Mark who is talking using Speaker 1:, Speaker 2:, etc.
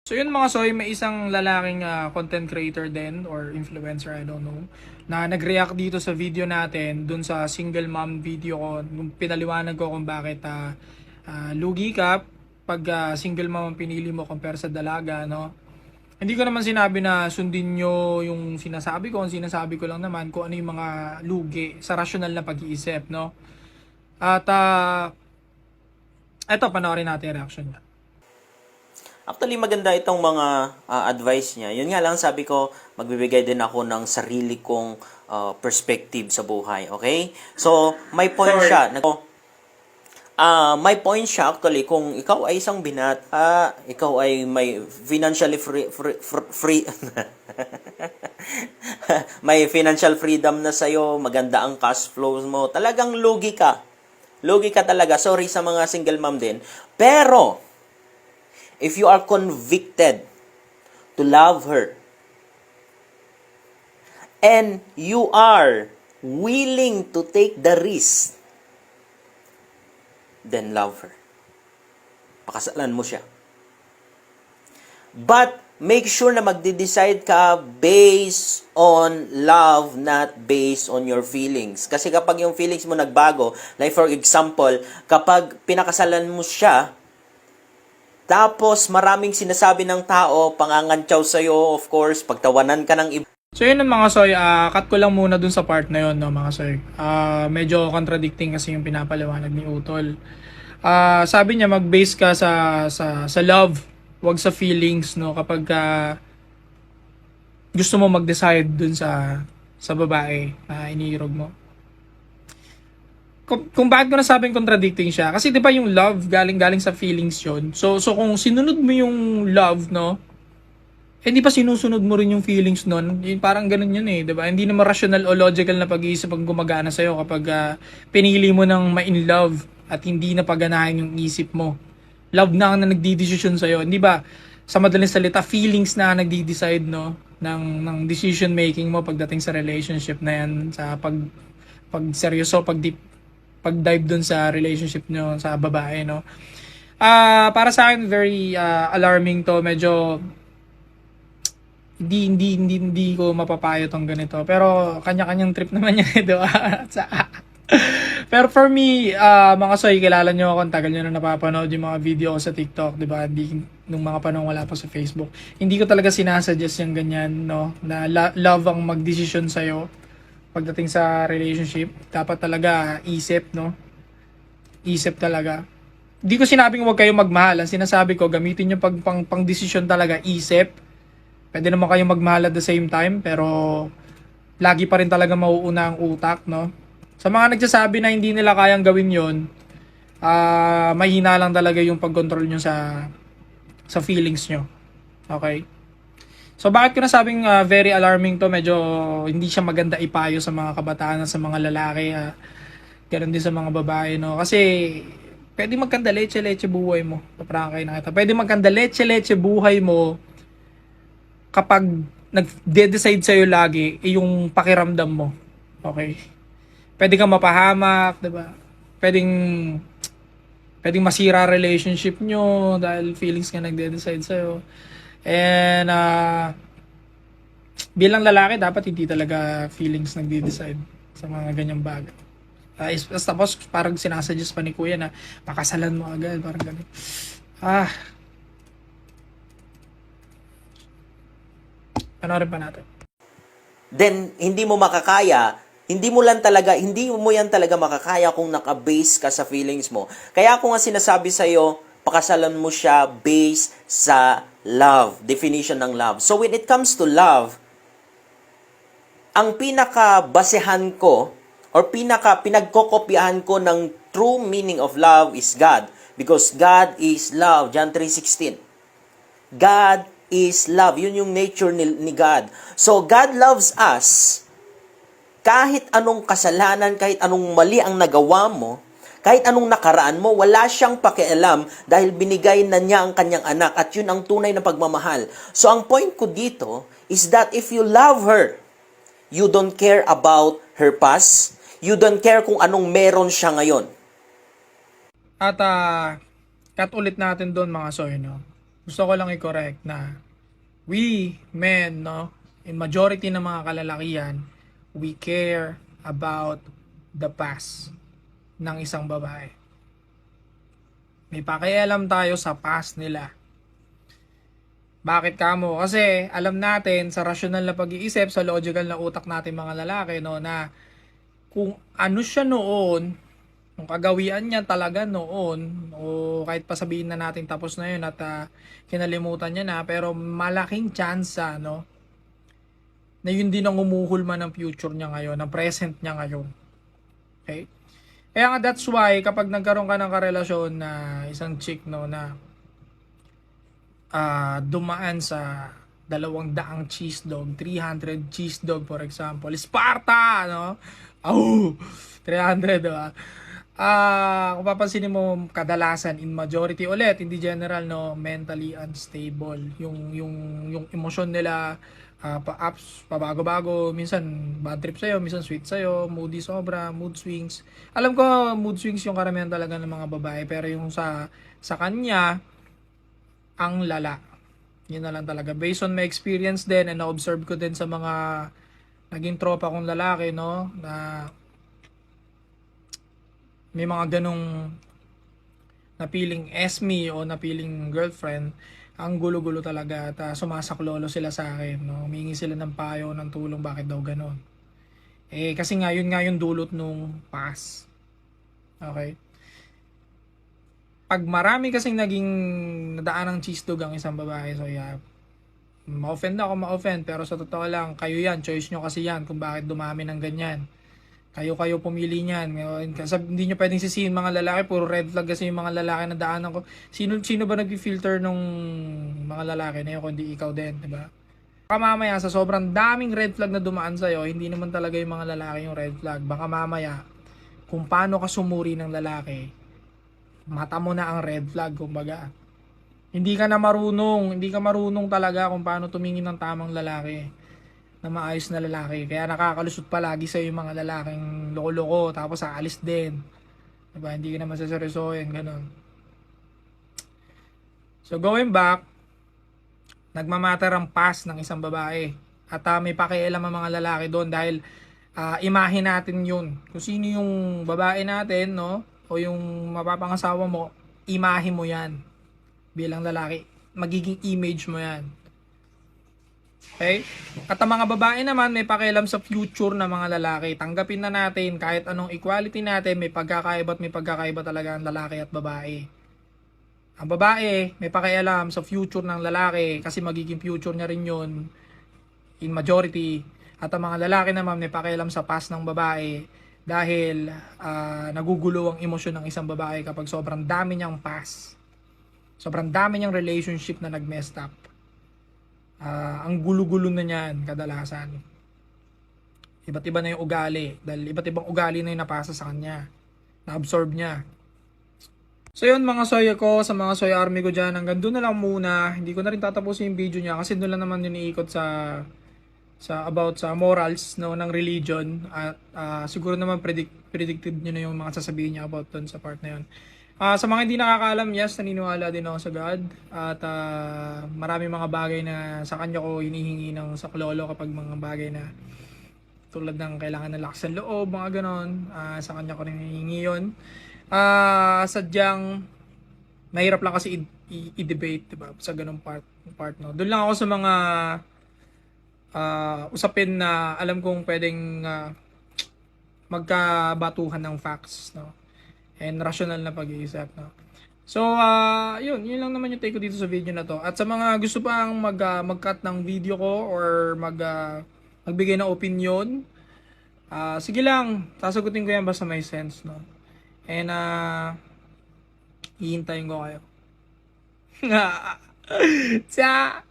Speaker 1: So yun mga soy, may isang lalaking content creator din or influencer, I don't know, na nag-react dito sa video natin dun sa single mom video ko. Nung pinaliwanag ko kung bakit lugi ka pag single mom ang pinili mo compare sa dalaga, no? Hindi ko naman sinabi na sundin nyo yung sinasabi ko. Ang sinasabi ko lang naman kung ano yung mga lugi sa rational na pag-iisip, no? At eto, panoorin natin yung reaction niya.
Speaker 2: Actually, maganda itong mga advice niya. Yun nga lang, sabi ko, magbibigay din ako ng sarili kong perspective sa buhay. Okay? So, may point siya. May point siya actually kung ikaw ay isang binata, ikaw ay may financially free may financial freedom na sa'yo, maganda ang cash flows mo, talagang lugi ka. Lugi ka talaga. Sorry sa mga single mom din. Pero, if you are convicted to love her, and you are willing to take the risk, then love her. Pakasalan mo siya. But, make sure na magde-decide ka based on love, not based on your feelings. Kasi kapag yung feelings mo nagbago, like for example, kapag pinakasalan mo siya, tapos maraming sinasabi ng tao, pangangantyaw sa'yo, of course, pagtawanan ka ng iba.
Speaker 1: So yun ang mga soy, cut ko lang muna dun sa part na yun, no, mga soy. Medyo contradicting kasi yung pinapaliwanag ni Utol. Sabi niya mag-base ka sa love, wag sa feelings, no, kapag gusto mo mag-decide dun sa babae na iniirog mo. Kung bakit ko nasabing contradicting siya, kasi 'di ba yung love galing sa feelings 'yon. So kung sinunod mo yung love, no, hindi pa sinusunod mo rin yung feelings nun. Yung parang ganun yun eh, 'di ba? Hindi naman rational o logical na pag-iisip ang gumagana sa iyo kapag pinili mo ng ma-in love at hindi na paganahin yung isip mo. Love na ang nagdidesisyon sa iyo, hindi ba? Sa madaling salita, feelings na ang nagdi-decide, no, ng decision making mo pagdating sa relationship na yan, sa pag seryoso, pag dive dun sa relationship nyo sa babae, no. Para sa akin very alarming to, medyo hindi ko mapapayo tong ganito. Pero kanya-kanyang trip naman yan, di ba? Pero for me, mga soy, kilala nyo ako, tagal nyo na napapanood yung mga video ko sa TikTok, di ba? Nung mga panahon wala pa sa Facebook. Hindi ko talaga sinasuggest yung ganyan, no? Na love ang magdesisyon sa'yo pagdating sa relationship. Dapat talaga isip, no? Isip talaga. Hindi ko sinabing huwag kayo magmahal. Ang sinasabi ko, gamitin nyo pang desisyon talaga, isip. Pwede naman kayo magmahal at the same time, pero lagi pa rin talaga mauuna ang utak, no? Sa mga nagsasabi na hindi nila kayang gawin yon, mahina lang talaga yung pag-control nyo sa feelings nyo. Okay? So bakit ko nasabing very alarming to, medyo hindi siya maganda ipayo sa mga kabataan at sa mga lalaki, ganoon din sa mga babae, no? Kasi pwede magkanda leche buhay mo. Paprangkay na kita. Pwede magkanda leche buhay mo kapag nag-decide sa'yo lagi yung pakiramdam mo. Okay? Pwede kang mapahamak, 'di ba? Pwedeng masira relationship nyo dahil feelings nga nagde-decide sa'yo. And bilang lalaki, dapat hindi talaga feelings nagde-decide sa mga ganyang bagay. Tapos parang sinasuggest pa ni Kuya na pakasalan mo agad, parang gano'n. Panoorin pa natin.
Speaker 2: Then, hindi mo yan talaga makakaya kung naka-base ka sa feelings mo. Kaya ako nga sinasabi sa'yo, pakasalan mo siya based sa love, definition ng love. So when it comes to love, ang pinaka-basehan ko or pinagkokopyahan ko ng true meaning of love is God. Because God is love, John 3:16. God is love. Yun yung nature ni God. So God loves us. Kahit anong kasalanan, kahit anong mali ang nagawa mo, kahit anong nakaraan mo, wala siyang pakialam dahil binigay na niya ang kanyang anak at yun ang tunay na pagmamahal. So ang point ko dito is that if you love her, you don't care about her past, you don't care kung anong meron siya ngayon.
Speaker 1: At cut ulit natin doon mga soy, no? gusto ko lang i-correct na we men, no, in majority ng mga kalalakihan, we care about the past ng isang babae. May pakialam tayo sa past nila. Bakit kamo? Kasi alam natin sa rational na pag-iisip, sa logical na utak natin mga lalaki, no, na kung ano siya noon, kung kagawian niya talaga noon, o kahit pa sabihin na natin tapos na yun at kinalimutan niya na, pero malaking chance, no, na yun din ang umuhulma ng future niya ngayon, ng present niya ngayon. Okay? Kaya nga that's why kapag nagkaroon ka ng karelasyon na isang chick, no, na dumaan sa 200 cheese dog, 300 cheese dog for example, Sparta, no? Oh, 300, diba? Kung papansinin mo, kadalasan in majority ulit, hindi general, no, mentally unstable. Yung emosyon nila, pa-ups, pabago-bago, minsan bad trip sa'yo, minsan sweet sa'yo, moody sobra, mood swings. Alam ko, mood swings yung karamihan talaga ng mga babae, pero yung sa kanya, ang lala. Yun na lang talaga. Based on my experience din, and na-observe ko din sa mga naging tropa kong lalaki, no, na may mga ganong napiling SME o napiling girlfriend, ang gulo-gulo talaga at sumasaklolo sila sa akin, no? Humingi sila ng payo, ng tulong, bakit daw ganon. Kasi nga yung dulot nung past. Okay? Pag marami kasing naging nadaan ng cheese dog ang isang babae, so yeah, ma-offend ako, ma-offend, pero sa totoo lang, kayo yan, choice nyo kasi yan kung bakit dumami ng ganyan. Kayo pumili niyan. Kasi hindi nyo pwedeng sisihin mga lalaki. Puro red flag kasi yung mga lalaki na daanan ko. Sino ba nag-filter nung mga lalaki na yun kundi ikaw din, diba? Baka mamaya sa sobrang daming red flag na dumaan sa'yo, hindi naman talaga yung mga lalaki yung red flag. Baka mamaya, kung paano ka sumuri ng lalaki, mata mo na ang red flag, kumbaga. Hindi ka marunong talaga kung paano tumingin ng tamang lalaki na maayos na lalaki. Kaya nakakalusot palagi sa yung mga lalaking loko-loko tapos aalis din. Diba? Hindi ka naman saseryosohin, ganun. So going back, nagmamatter ang past ng isang babae. At may pakialam ang mga lalaki doon dahil imahe natin yun. Kung sino yung babae natin, no? O yung mapapangasawa mo, imahe mo yan. Bilang lalaki, magiging image mo yan. Okay? At ang mga babae naman may pakialam sa future ng mga lalaki. Tanggapin na natin kahit anong equality natin, may pagkakaiba talaga ang lalaki at babae. Ang babae may pakialam sa future ng lalaki kasi magiging future niya rin yun in majority. At ang mga lalaki naman may pakialam sa past ng babae dahil nagugulo ang emosyon ng isang babae kapag sobrang dami niyang past. Sobrang dami niyang relationship na nag-messed up. Ang gulo-gulo na niyan kadalasan. Iba't iba na yung ugali dahil iba't ibang ugali na yung napasa sa kanya, na-absorb niya. So yun mga soy ko, sa mga soy army ko dyan, hanggang doon na lang muna. Hindi ko na rin tatapusin yung video niya kasi doon lang naman yun iikot sa about sa morals, no, ng religion. At siguro naman predicted nyo na yung mga sasabihin niya about doon sa part na yun. Sa mga hindi nakakaalam, yes, naniniwala din ako sa God. At marami mga bagay na sa kanya ko hinihingi ng saklolo kapag mga bagay na tulad ng kailangan ng lakas ng loob, mga ganon. Sa kanya ko rin hinihingi yun. Sadyang mahirap lang kasi i-debate, diba? Sa ganong part, no? Doon lang ako sa mga usapin na alam kong pwedeng magkabatuhan ng facts, no? And rational na pag-iisip, no? So, yun lang naman yung take ko dito sa video na to. At sa mga gusto pang mag-cut ng video ko or magbigay ng opinion, sige lang, sasagutin ko yan basta may sense, no? And, hihintayin ko kayo. Tsa!